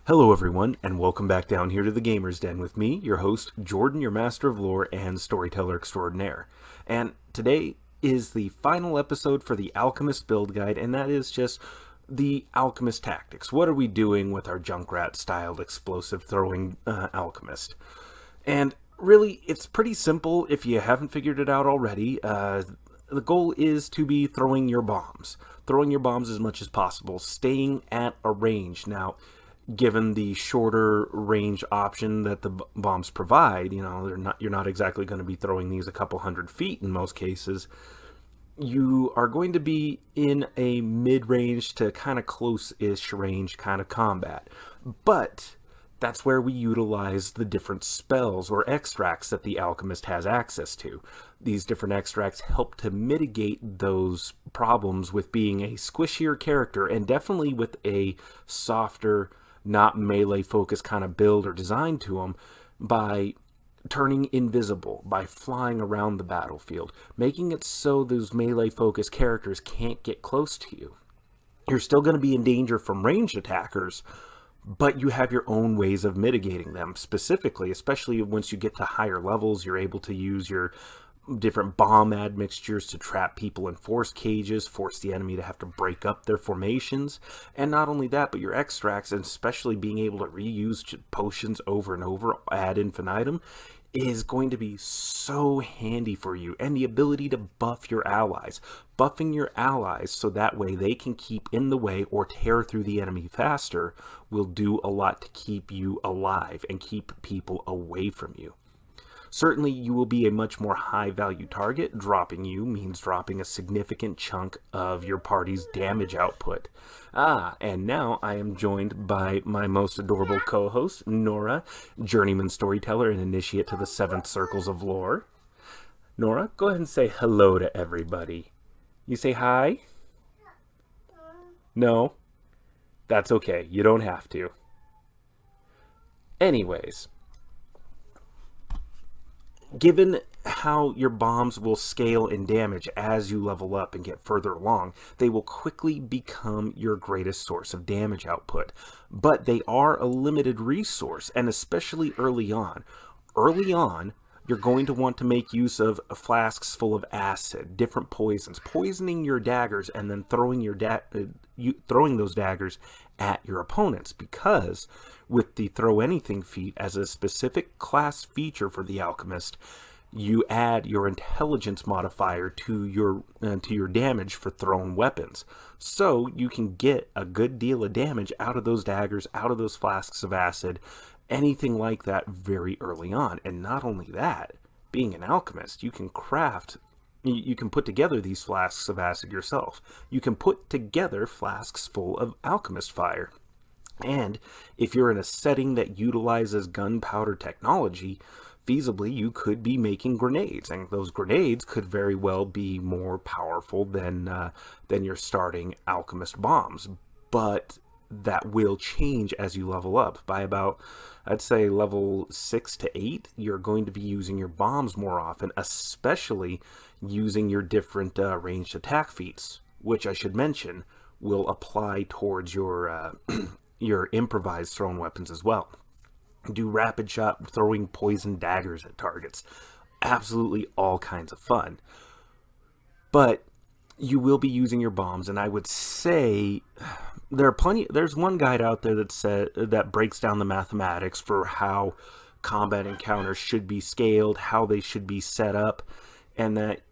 Hello everyone, and welcome back down here to the Gamer's Den with me, your host, Jordan, your master of lore and storyteller extraordinaire. And today is the final episode for the Alchemist Build Guide, and that is just the Alchemist tactics. What are we doing with our Junkrat-styled explosive throwing Alchemist? And really, it's pretty simple if you haven't figured it out already. The goal is to be throwing your bombs. Throwing your bombs as much as possible, staying at a range. Now, given the shorter range option that the bombs provide, you're not exactly going to be throwing these a couple 100 feet in most cases. You are going to be in a mid-range to kind of close-ish range kind of combat. But that's where we utilize the different spells or extracts that the alchemist has access to. These different extracts help to mitigate those problems with being a squishier character, and definitely with a softer, not melee focused kind of build or design to them, by turning invisible, by flying around the battlefield, making it so those melee focused characters can't get close to you. You're still going to be in danger from ranged attackers, but you have your own ways of mitigating them. Specifically, especially once you get to higher levels, you're able to use your different bomb admixtures to trap people in force cages, force the enemy to have to break up their formations. And not only that, but your extracts, and especially being able to reuse potions over and over ad infinitum, is going to be so handy for you. And the ability to buff your allies. Buffing your allies so that way they can keep in the way or tear through the enemy faster will do a lot to keep you alive and keep people away from you. Certainly, you will be a much more high-value target. Dropping you means dropping a significant chunk of your party's damage output. And now I am joined by my most adorable co-host, Nora, journeyman storyteller and initiate to the 7th Circles of Lore. Nora, go ahead and say hello to everybody. You say hi? No? That's okay. You don't have to. Anyways, given how your bombs will scale in damage as you level up and get further along, they will quickly become your greatest source of damage output. But they are a limited resource, and especially early on. Early on, you're going to want to make use of flasks full of acid, different poisons, poisoning your daggers, and then throwing those daggers at your opponents, because with the throw anything feat as a specific class feature for the alchemist, you add your intelligence modifier to your damage for thrown weapons. So you can get a good deal of damage out of those daggers, out of those flasks of acid, anything like that very early on. And not only that, being an alchemist, you can put together these flasks of acid yourself. You can put together flasks full of alchemist fire. And if you're in a setting that utilizes gunpowder technology, feasibly you could be making grenades, and those grenades could very well be more powerful than your starting alchemist bombs. But that will change as you level up. By about, I'd say, level 6 to 8, you're going to be using your bombs more often, especially using your different ranged attack feats, which I should mention will apply towards your your improvised thrown weapons as well. Do rapid shot throwing poison daggers at targets. Absolutely all kinds of fun. But you will be using your bombs, and I would say there's one guide out there that breaks down the mathematics for how combat encounters should be scaled, how they should be set up, and that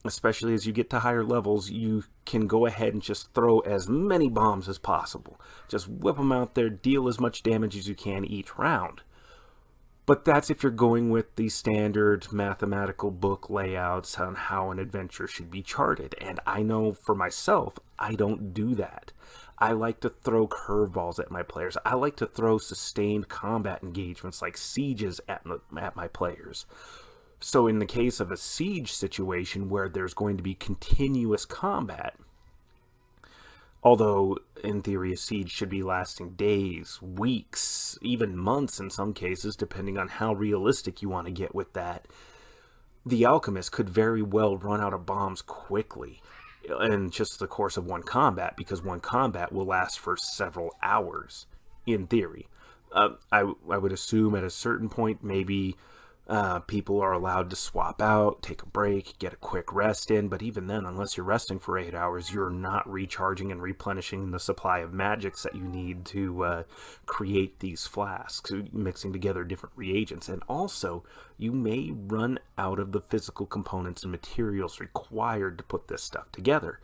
especially as you get to higher levels, you can go ahead and just throw as many bombs as possible. Just whip them out there, deal as much damage as you can each round. But that's if you're going with the standard mathematical book layouts on how an adventure should be charted. And I know for myself, I don't do that. I like to throw curveballs at my players. I like to throw sustained combat engagements like sieges at my players. So in the case of a siege situation where there's going to be continuous combat, although in theory a siege should be lasting days, weeks, even months in some cases, depending on how realistic you want to get with that, the alchemist could very well run out of bombs quickly. in just the course of one combat, because one combat will last for several hours, in theory. I would assume at a certain point, maybe people are allowed to swap out, take a break, get a quick rest in, but even then, unless you're resting for 8 hours, you're not recharging and replenishing the supply of magics that you need to create these flasks, mixing together different reagents. And also, you may run out of the physical components and materials required to put this stuff together.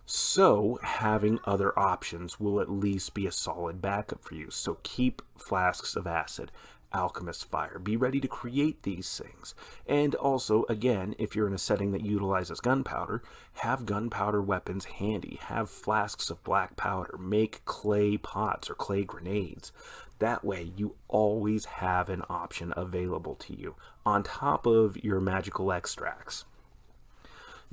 So, having other options will at least be a solid backup for you. So keep flasks of acid, alchemist fire. Be ready to create these things. And also, again, if you're in a setting that utilizes gunpowder, have gunpowder weapons handy. Have flasks of black powder. Make clay pots or clay grenades. That way, you always have an option available to you on top of your magical extracts.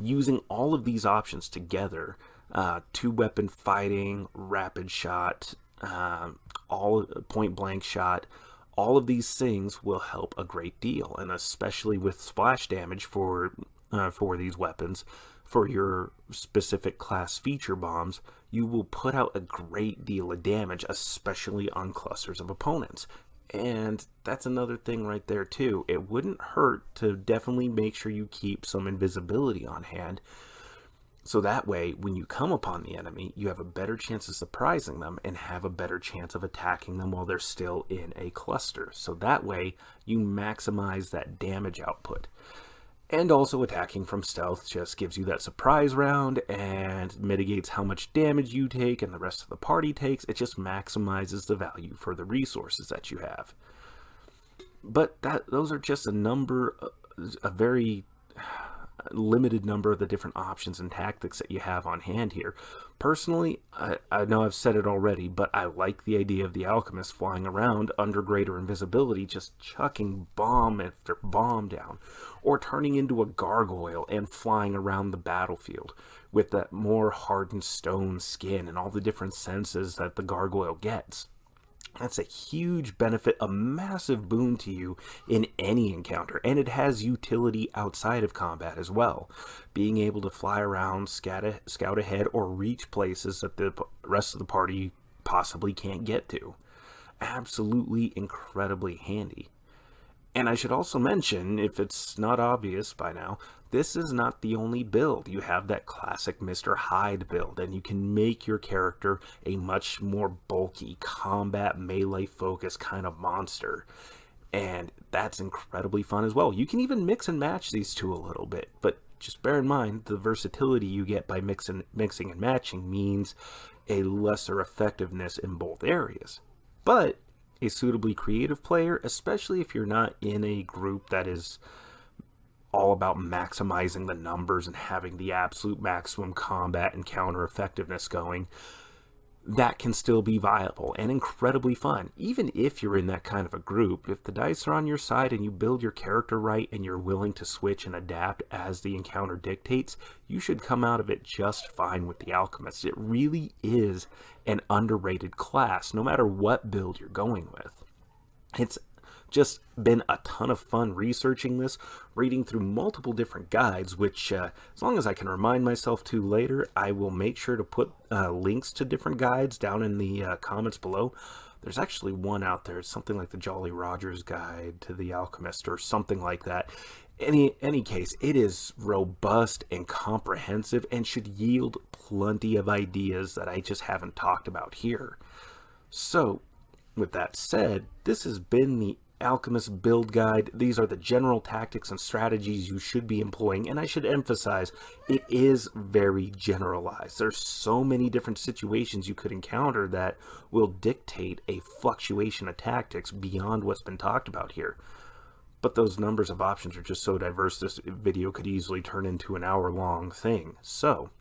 Using all of these options together, two-weapon fighting, rapid shot, all point-blank shot, all of these things will help a great deal, and especially with splash damage for these weapons, for your specific class feature bombs, you will put out a great deal of damage, especially on clusters of opponents. And that's another thing right there too. It wouldn't hurt to definitely make sure you keep some invisibility on hand, so that way when you come upon the enemy, you have a better chance of surprising them and have a better chance of attacking them while they're still in a cluster. So that way you maximize that damage output. And also attacking from stealth just gives you that surprise round and mitigates how much damage you take and the rest of the party takes. It just maximizes the value for the resources that you have. But those are just a very limited number of the different options and tactics that you have on hand here. Personally, I know I've said it already, but I like the idea of the alchemist flying around under greater invisibility, just chucking bomb after bomb down, or turning into a gargoyle and flying around the battlefield with that more hardened stone skin and all the different senses that the gargoyle gets. That's a huge benefit, a massive boon to you in any encounter, and it has utility outside of combat as well. Being able to fly around, scout ahead, or reach places that the rest of the party possibly can't get to. Absolutely incredibly handy. And I should also mention, if it's not obvious by now, this is not the only build. You have that classic Mr. Hyde build, and you can make your character a much more bulky, combat, melee-focused kind of monster. And that's incredibly fun as well. You can even mix and match these two a little bit, but just bear in mind the versatility you get by mixing and matching means a lesser effectiveness in both areas. But a suitably creative player, especially if you're not in a group that is all about maximizing the numbers and having the absolute maximum combat and counter effectiveness going, that can still be viable and incredibly fun. Even if you're in that kind of a group, if the dice are on your side and you build your character right and you're willing to switch and adapt as the encounter dictates, you should come out of it just fine with the Alchemist. It really is an underrated class, no matter what build you're going with. It's just been a ton of fun researching this, reading through multiple different guides, which as long as I can remind myself to later, I will make sure to put links to different guides down in the comments below. There's actually one out there, it's something like the Jolly Rogers Guide to the Alchemist or something like that. Any case, it is robust and comprehensive and should yield plenty of ideas that I just haven't talked about here. So, with that said, this has been the Alchemist Build Guide. These are the general tactics and strategies you should be employing, and I should emphasize, it is very generalized. There's so many different situations you could encounter that will dictate a fluctuation of tactics beyond what's been talked about here. But those numbers of options are just so diverse, this video could easily turn into an hour-long thing. So,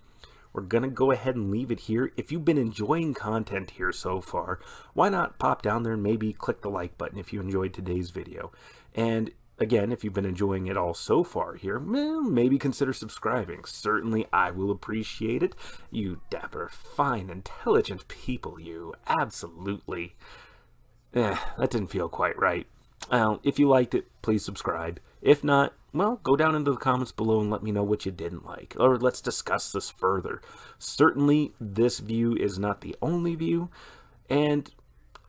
we're going to go ahead and leave it here. If you've been enjoying content here so far, why not pop down there and maybe click the like button if you enjoyed today's video. And again, if you've been enjoying it all so far here, maybe consider subscribing. Certainly, I will appreciate it. You dapper, fine, intelligent people, you. Absolutely. That didn't feel quite right. If you liked it, please subscribe. If not, well, go down into the comments below and let me know what you didn't like, or let's discuss this further. Certainly, this view is not the only view, and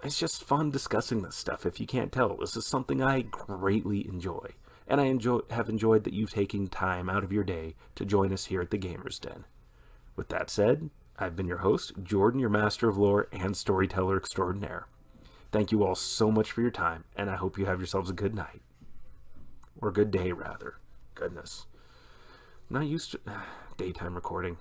it's just fun discussing this stuff. If you can't tell, this is something I greatly enjoy, and I have enjoyed that you've taken time out of your day to join us here at the Gamers Den. With that said, I've been your host, Jordan, your master of lore and storyteller extraordinaire. Thank you all so much for your time, and I hope you have yourselves a good night. Or good day, rather. Goodness. I'm not used to daytime recording.